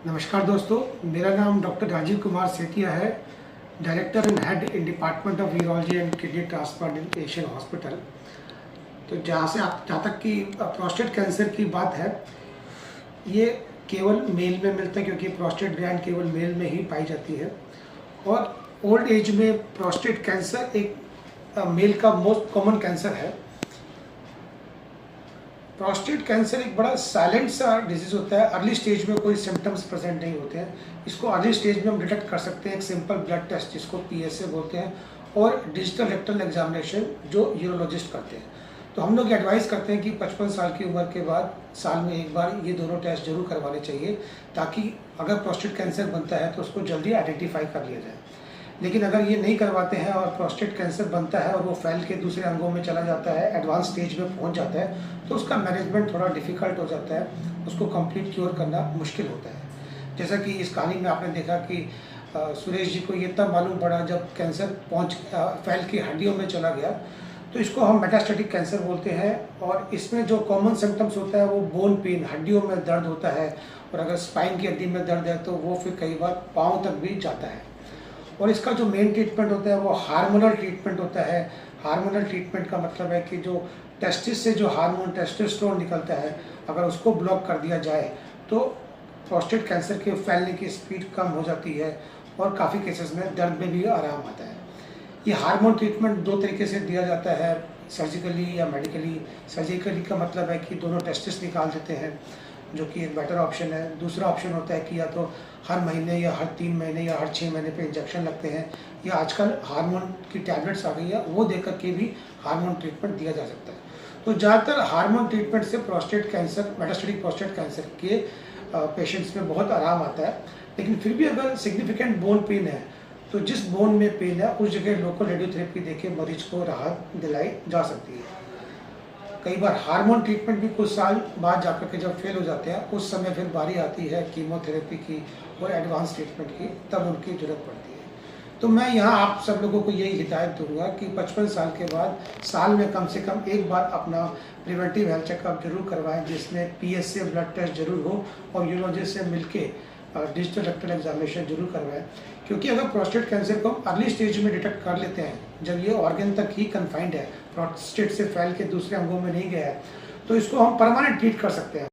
नमस्कार दोस्तों, मेरा नाम डॉक्टर राजीव कुमार सेतिया है, director and head in department of urology and kidney transplantation hospital. तो जहाँ तक कि प्रोस्टेट कैंसर की बात है, ये केवल मेल में मिलता है क्योंकि प्रोस्टेट ग्लैंड केवल मेल में ही पाई जाती है। और ओल्ड एज में प्रोस्टेट कैंसर एक मेल का मोस्ट कॉमन कैंसर है। प्रोस्टेट कैंसर एक बड़ा साइलेंट सा डिजीज़ होता है। अर्ली स्टेज में कोई सिम्टम्स प्रेजेंट नहीं होते हैं। इसको अर्ली स्टेज में हम डिटेक्ट कर सकते हैं एक सिंपल ब्लड टेस्ट जिसको PSA बोलते हैं, और डिजिटल रेक्टल एग्जामिनेशन जो यूरोलॉजिस्ट करते हैं। तो हम लोग एडवाइस करते हैं कि 55 साल की उम्र के बाद साल में एक बार ये दोनों टेस्ट जरूर करवाने चाहिए, ताकि अगर प्रोस्टेट कैंसर बनता है तो उसको जल्दी आइडेंटिफाई कर लिया जाए। लेकिन अगर ये नहीं करवाते हैं और प्रोस्टेट कैंसर बनता है और वो फैल के दूसरे अंगों में चला जाता है, एडवांस स्टेज में पहुंच जाता है, तो उसका मैनेजमेंट थोड़ा डिफ़िकल्ट हो जाता है, उसको कंप्लीट क्योर करना मुश्किल होता है। जैसा कि इस कहानी में आपने देखा कि सुरेश जी को ये तब मालूम पड़ा जब कैंसर फैल की हड्डियों में चला गया। तो इसको हम मेटास्टेटिक कैंसर बोलते हैं। और इसमें जो कॉमन सिम्टम्स होता है वो बोन पेन, हड्डियों में दर्द होता है, और अगर स्पाइन की हड्डी में दर्द है तो वो फिर कई बार पाँव तक भी जाता है। और इसका जो मेन ट्रीटमेंट होता है वो हार्मोनल ट्रीटमेंट होता है। हार्मोनल ट्रीटमेंट का मतलब है कि जो टेस्टिस से जो हार्मोन टेस्टोस्टेरोन निकलता है, अगर उसको ब्लॉक कर दिया जाए तो प्रोस्टेट कैंसर के फैलने की स्पीड कम हो जाती है और काफ़ी केसेस में दर्द में भी आराम आता है। ये हार्मोन ट्रीटमेंट दो तरीके से दिया जाता है, सर्जिकली या मेडिकली। सर्जिकली का मतलब है कि दोनों टेस्टिस निकाल देते हैं, जो कि एक बेटर ऑप्शन है। दूसरा ऑप्शन होता है कि या तो हर महीने या हर 3 महीने या हर 6 महीने पे इंजेक्शन लगते हैं, या आजकल हार्मोन की टैबलेट्स आ गई है, वो दे करके भी हार्मोन ट्रीटमेंट दिया जा सकता है। तो ज़्यादातर हार्मोन ट्रीटमेंट से prostate cancer, metastatic prostate cancer के पेशेंट्स में बहुत आराम आता है। लेकिन फिर भी अगर सिग्निफिकेंट बोन पेन है तो जिस बोन में पेन है उस जगह लोकल रेडियोथेरेपी देके मरीज को राहत दिलाई जा सकती है। कई बार हार्मोन ट्रीटमेंट भी कुछ साल बाद जाकर के जब फेल हो जाते हैं, उस समय फिर बारी आती है कीमोथेरेपी की और एडवांस ट्रीटमेंट की, तब उनकी ज़रूरत पड़ती है। तो मैं यहाँ आप सब लोगों को यही हिदायत दूंगा कि 55 साल के बाद साल में कम से कम एक बार अपना प्रिवेंटिव हेल्थ चेकअप जरूर करवाएं, जिसमें PSA ब्लड टेस्ट जरूर हो और यूरोलॉजिस्ट से मिलके डिजिटल रेक्टल एग्जामिनेशन जरूर करवाएं। क्योंकि अगर प्रोस्टेट कैंसर को अर्ली स्टेज में डिटेक्ट कर लेते हैं, जब ये ऑर्गन तक ही कन्फाइंड है, प्रोस्टेट से फैल के दूसरे अंगों में नहीं गया है, तो इसको हम परमानेंट ट्रीट कर सकते हैं।